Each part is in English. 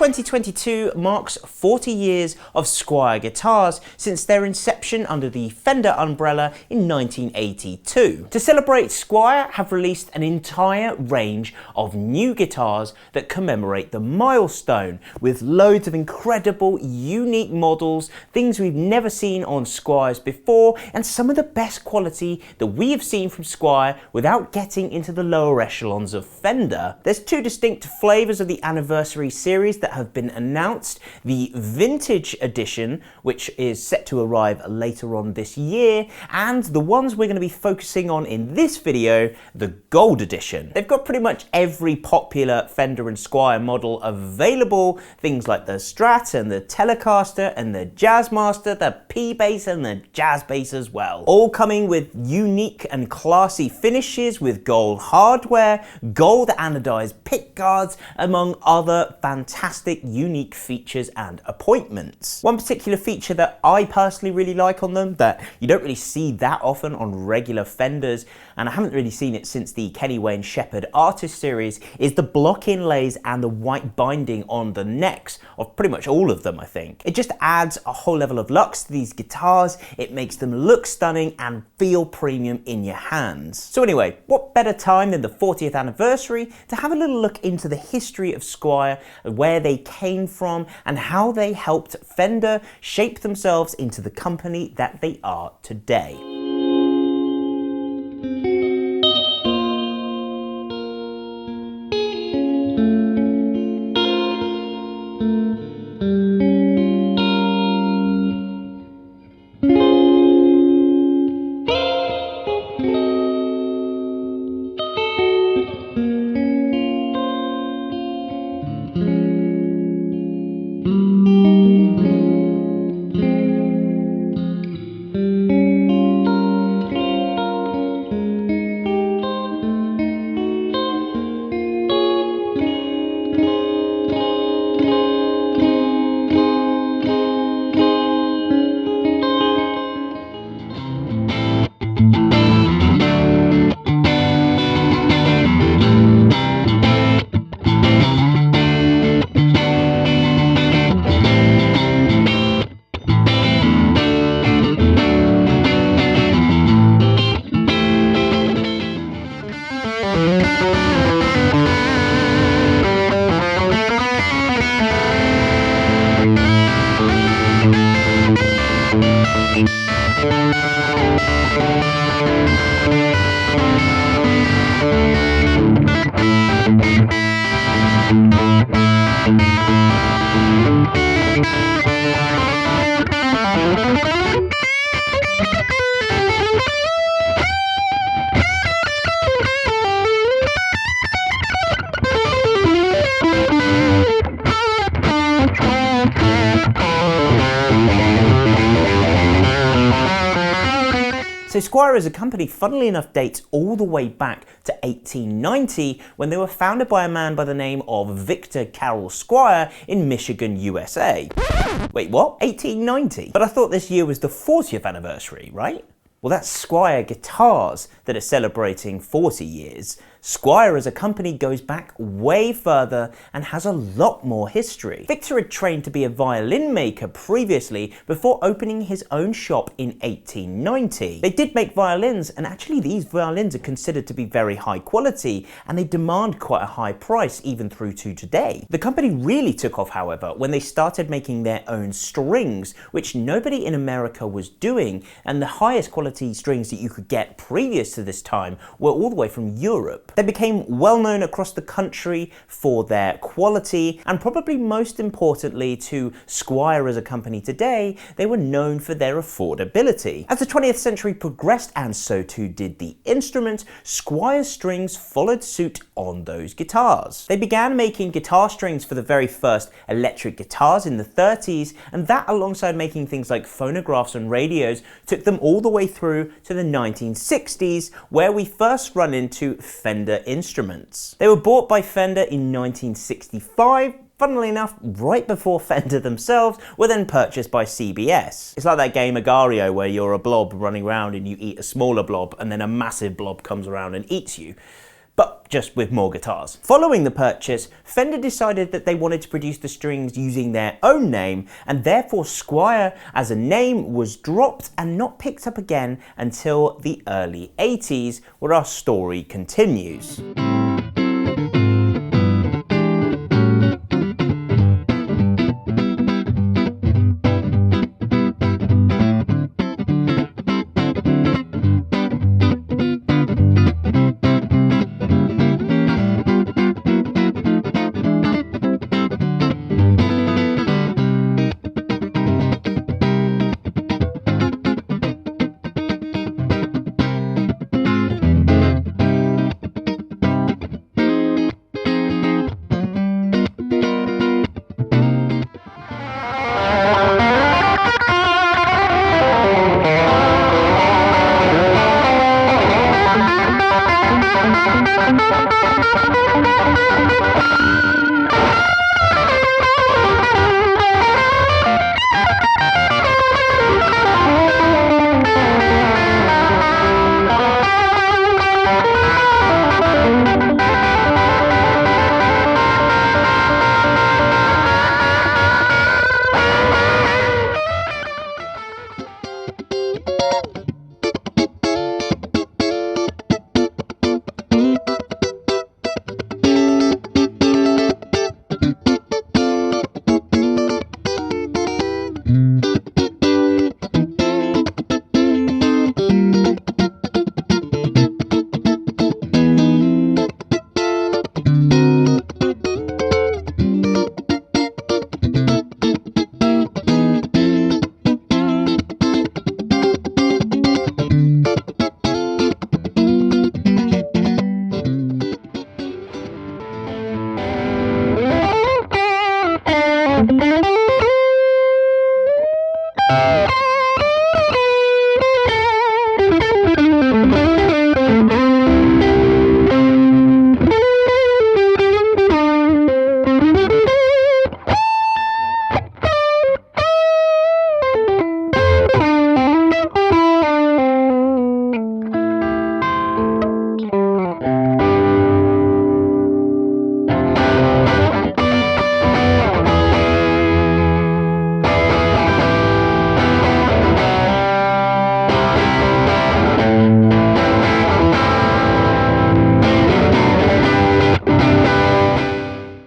...2022 marks 40 years of Squier guitars since their inception under the Fender umbrella in 1982. To celebrate, Squier have released an entire range of new guitars that commemorate the milestone, with loads of incredible, unique models, things we've never seen on Squiers before, and some of the best quality that we have seen from Squier without getting into the lower echelons of Fender. There's two distinct flavours of the Anniversary series that have been announced: the Vintage Edition, which is set to arrive later on this year, and the ones we're going to be focusing on in this video, the Gold Edition. They've got pretty much every popular Fender and Squier model available, things like the Strat and the Telecaster and the Jazzmaster, the P-Bass and the Jazz Bass as well. All coming with unique and classy finishes with gold hardware, gold anodized pickguards, among other fantastic unique features and appointments. One particular feature that I personally really like on them, that you don't really see that often on regular Fenders, and I haven't really seen it since the Kenny Wayne Shepherd Artist series, is the block inlays and the white binding on the necks of pretty much all of them, I think. It just adds a whole level of luxe to these guitars. It makes them look stunning and feel premium in your hands. So anyway, what better time than the 40th anniversary to have a little look into the history of Squier, where they came from, and how they helped Fender shape themselves into the company that they are today. So Squier as a company, funnily enough, dates all the way back to 1890, when they were founded by a man by the name of Victor Carroll Squier in Michigan, USA. Wait, what? 1890? But I thought this year was the 40th anniversary, right? Well, that's Squier guitars that are celebrating 40 years. Squier as a company goes back way further and has a lot more history. Victor had trained to be a violin maker previously before opening his own shop in 1890. They did make violins, and actually these violins are considered to be very high quality, and they demand quite a high price even through to today. The company really took off, however, when they started making their own strings, which nobody in America was doing, and the highest quality strings that you could get previous to this time were all the way from Europe. They became well known across the country for their quality, and probably most importantly to Squier as a company today, they were known for their affordability. As the 20th century progressed, and so too did the instrument, Squier strings followed suit on those guitars. They began making guitar strings for the very first electric guitars in the 30s, and that, alongside making things like phonographs and radios, took them all the way through to the 1960s, where we first run into Fender instruments. They were bought by Fender in 1965, funnily enough, right before Fender themselves were then purchased by CBS. It's like that game Agario where you're a blob running around and you eat a smaller blob and then a massive blob comes around and eats you, but just with more guitars. Following the purchase, Fender decided that they wanted to produce the strings using their own name, and therefore Squier as a name was dropped and not picked up again until the early 80s, where our story continues.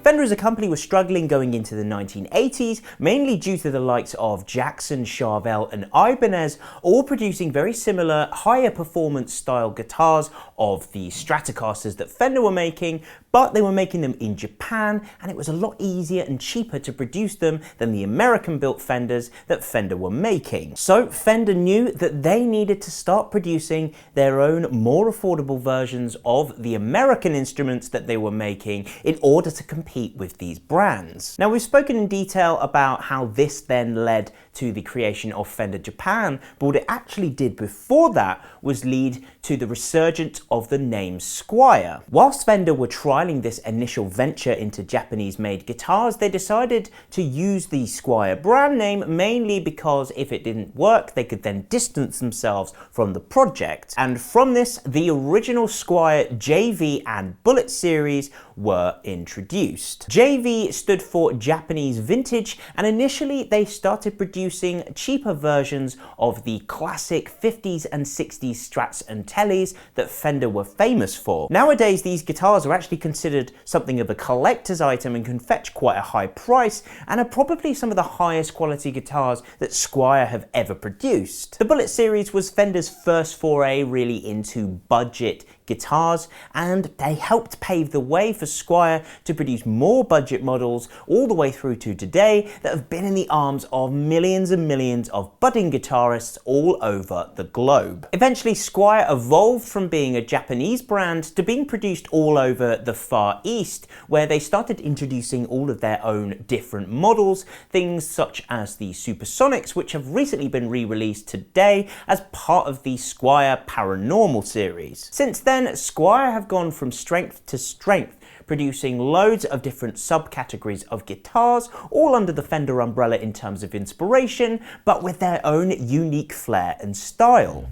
Fender as a company was struggling going into the 1980s, mainly due to the likes of Jackson, Charvel and Ibanez all producing very similar higher performance style guitars of the Stratocasters that Fender were making, but they were making them in Japan and it was a lot easier and cheaper to produce them than the American built Fenders that Fender were making. So Fender knew that they needed to start producing their own more affordable versions of the American instruments that they were making in order to compete with these brands. Now, we've spoken in detail about how this then led to the creation of Fender Japan, but what it actually did before that was lead to the resurgence of the name Squier. Whilst Fender were trialing this initial venture into Japanese-made guitars, they decided to use the Squier brand name mainly because if it didn't work, they could then distance themselves from the project. And from this, the original Squier JV and Bullet series were introduced. JV stood for Japanese Vintage, and initially they started producing cheaper versions of the classic 50s and 60s Strats and Tellies that Fender were famous for. Nowadays, these guitars are actually considered something of a collector's item and can fetch quite a high price, and are probably some of the highest quality guitars that Squier have ever produced. The Bullet series was Fender's first foray really into budget guitars, and they helped pave the way for Squier to produce more budget models all the way through to today that have been in the arms of millions and millions of budding guitarists all over the globe. Eventually, Squier evolved from being a Japanese brand to being produced all over the Far East, where they started introducing all of their own different models, things such as the Supersonics, which have recently been re-released today as part of the Squier Paranormal series. Since then, Squier have gone from strength to strength, producing loads of different subcategories of guitars, all under the Fender umbrella in terms of inspiration, but with their own unique flair and style.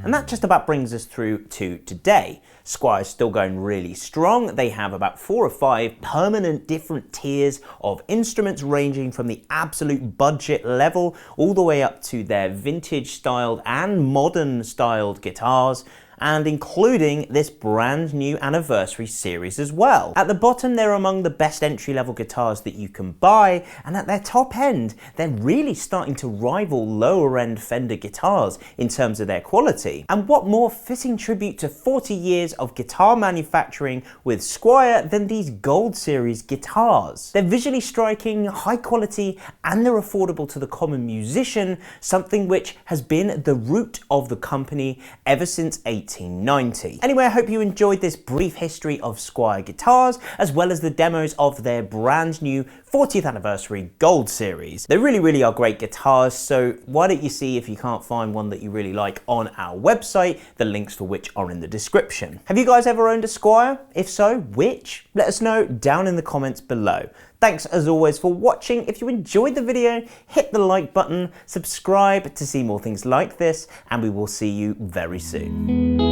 And that just about brings us through to today. Squier's still going really strong. They have about 4 or 5 permanent different tiers of instruments, ranging from the absolute budget level all the way up to their vintage styled and modern styled guitars, and including this brand new Anniversary series as well. At the bottom, they're among the best entry-level guitars that you can buy, and at their top end, they're really starting to rival lower-end Fender guitars in terms of their quality. And what more fitting tribute to 40 years of guitar manufacturing with Squier than these Gold Series guitars? They're visually striking, high quality, and they're affordable to the common musician, something which has been the root of the company ever since 1890. Anyway, I hope you enjoyed this brief history of Squier guitars, as well as the demos of their brand new 40th anniversary Gold series. They really are great guitars, so why don't you see if you can't find one that you really like on our website, the links for which are in the description. Have you guys ever owned a Squier? If so, which? Let us know down in the comments below. Thanks as always for watching. If you enjoyed the video, hit the like button, subscribe to see more things like this, and we will see you very soon.